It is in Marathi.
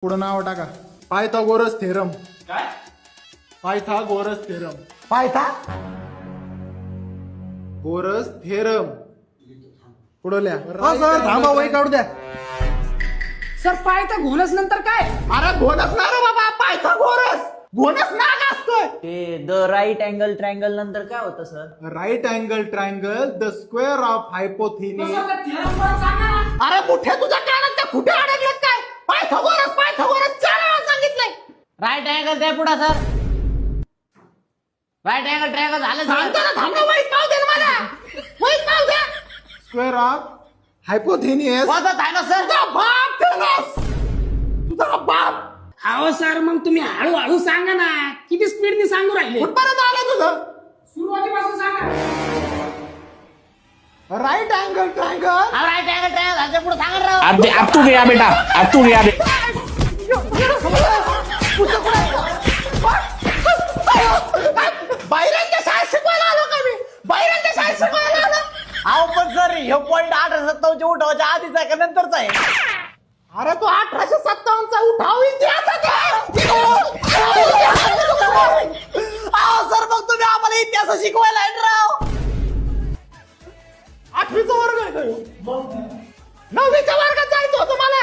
पुढं नाव टाका. Pythagoras theorem. काय? Pythagoras theorem. Pythagoras theorem. पुढं लिहा. हो सर थांबा वही काढू द्या. सर पायथा घोणस नंतर काय? अरे घोणस ना रे बाबा, पायथागोरस घोणस नाग असतोय. ते द राईट अँगल ट्रायंगल नंतर काय होतं sir? Right angle triangle the square of hypotenuse. अरे मुठे तुझ्या कानात त्या कुठे अडकलेत काय? पायथागोरस पायथागोरस 4 वेळा सांगितलंय. राईट अँगल द्या पुढे सर. राईट अँगल ट्रायंगल झालं सांगतो ना, थांब ना, वहीत नाव दे ना मला. वहीत नाव दे. Square of हायपोथिनिस. वाजत आहे ना सर? तुझा बाप तेलस. तुझा बाप. अहो सर मग तुम्ही हळूहळू सांगा ना, किती स्पीडने सांगू राहिले? कुठपर्यंत आलं तुझं? सुरुवातीपासून सांगा. Right angle triangle. Right angle triangle झालं पुढे सांगा राव. अब तू गया बेटा, अब तू गया बेटा. बाहेरांच्या शाळेत शिकवायला आलो का मी? बाहेरांच्या शाळेत शिकवायला आलो. अहो पण सर हे पॉईंट 1857 उठावाच्या आधीच आहे का नंतरच आहे? अरे तो 1857 चा उठाव इतिहासात आहे. अहो सर मग तुम्ही आम्हाला इतिहास शिकवायला आहे राव. 8वीचा वर्ग आहे तो. 9वीच्या वर्गात जायचं होतं मला.